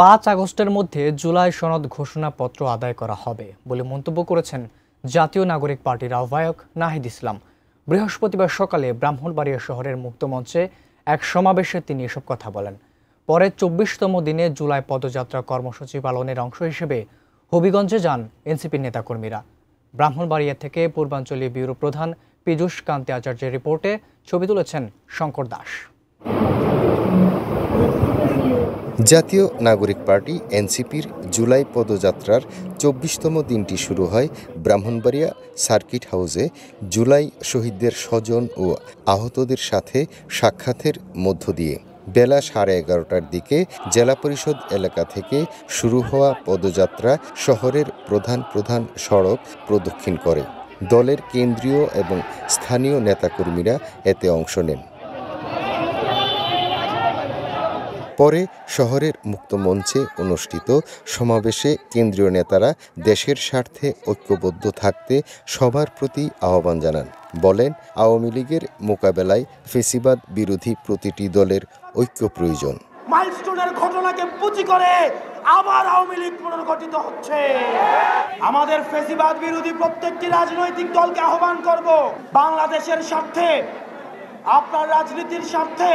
5 আগস্টের মধ্যে জুলাই সনদ ঘোষণাপত্র আদায় করা হবে বলে মন্তব্য করেছেন জাতীয় নাগরিক পার্টির আহ্বায়ক নাহিদ ইসলাম। বৃহস্পতিবার সকালে ব্রাহ্মণবাড়িয়া শহরের মুক্তমঞ্চে এক সমাবেশে তিনি এসব কথা বলেন। পরে 24তম দিনে জুলাই পদযাত্রা কর্মসূচি পালনের অংশ হিসেবে হবিগঞ্জে যান এনসিপির নেতাকর্মীরা। ব্রাহ্মণবাড়িয়া থেকে পূর্বাঞ্চলীয় ব্যুরো প্রধান পীযূষ কান্তি আচার্যের রিপোর্টে ছবি তুলেছেন শঙ্কর দাস। জাতীয় নাগরিক পার্টি এনসিপির জুলাই পদযাত্রার 24তম দিনটি শুরু হয় ব্রাহ্মণবাড়িয়া সার্কিট হাউসে জুলাই শহীদদের স্বজন ও আহতদের সাথে সাক্ষাতের মধ্য দিয়ে। বেলা 11:30টার দিকে জেলা পরিষদ এলাকা থেকে শুরু হওয়া পদযাত্রা শহরের প্রধান সড়ক প্রদক্ষিণ করে। দলের কেন্দ্রীয় এবং স্থানীয় নেতাকর্মীরা এতে অংশ নেন। পরে শহরের মুক্তমঞ্চে অনুষ্ঠিত সমাবেশে কেন্দ্রীয় নেতারা দেশের স্বার্থে ঐক্যবদ্ধ থাকতে সবার প্রতি আহ্বান জানান। বলেন, আওয়ামী লীগের মোকাবেলায় ফেসিবাদ বিরোধী প্রতিটি দলের ঐক্য প্রয়োজন। মাইলস্টোনের ঘটনাকে পুঁজি করে আবার আওয়ামী লীগ পুনর্গঠিত হচ্ছে। আমাদের ফেসিবাদ বিরোধী প্রত্যেকটি রাজনৈতিক দলকে আহ্বান করব, বাংলাদেশের স্বার্থে, আপনার রাজনীতির স্বার্থে,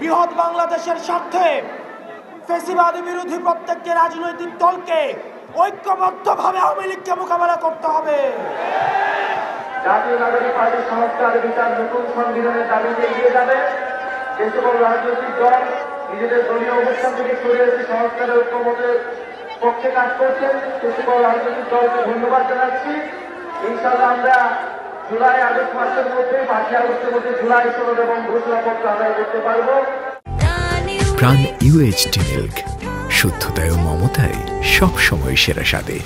বৃহৎ বাংলাদেশের স্বার্থে ফেসিবাদ বিরোধী প্রত্যেকটি রাজনৈতিক দলকে ঐক্যবদ্ধভাবে আওয়ামী লীগকে মোকাবেলা করতে হবে। জাতীয় নাগরিক পার্টির সংস্কার বিচার নতুন সংবিধানের দাবিতে এগিয়ে যাবে। যে সকল রাজনৈতিক দল নিজেদের দলীয় অবস্থান থেকে সরে এসে সংস্কারের ঐক্যমতের পক্ষে কাজ করছেন, সে সকল রাজনৈতিক দলকে ধন্যবাদ জানাচ্ছি। ইনশাআল্লাহ আমরা জুলাই আগস্ট মাসের মধ্যে 5 আগস্টের মধ্যে জুলাই সনদ এবং ঘোষণাপত্র আদায় করতে পারব। প্রাণ UHT মিল্ক, শুদ্ধতায় ও মমতায় সবসময় সেরা স্বাদে।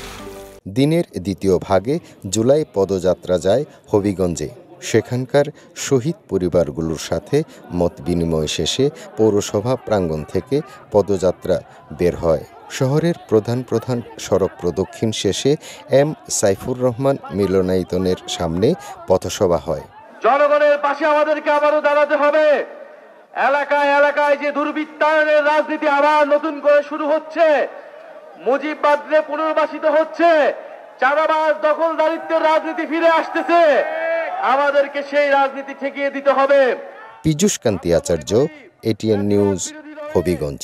দিনের দ্বিতীয় ভাগে জুলাই পদযাত্রা যায় হবিগঞ্জে। সেখানকার শহীদ পরিবারগুলোর সাথে মত বিনিময় শেষে পৌরসভা প্রাঙ্গণ থেকে পদযাত্রা বের হয়। শহরের প্রধান সড়ক প্রদক্ষিণ শেষে এম সাইফুর রহমান মিলনায়তনের সামনে পথসভা হয়। জনগণের পাশে আমাদেরকে আবারও দাঁড়াতে হবে। এলাকায় যে দুর্বৃত্তায়নের রাজনীতি আবার নতুন করে শুরু হচ্ছে, মুজিববাদে পুনর্বাসিত হচ্ছে, চাঁদাবাজ দখলদারিত্বের রাজনীতি ফিরে আসতেছে, আমাদেরকে সেই রাজনীতি ঠেকিয়ে দিতে হবে। পীযূষ কান্তি আচার্য, ATN নিউজ, হবিগঞ্জ।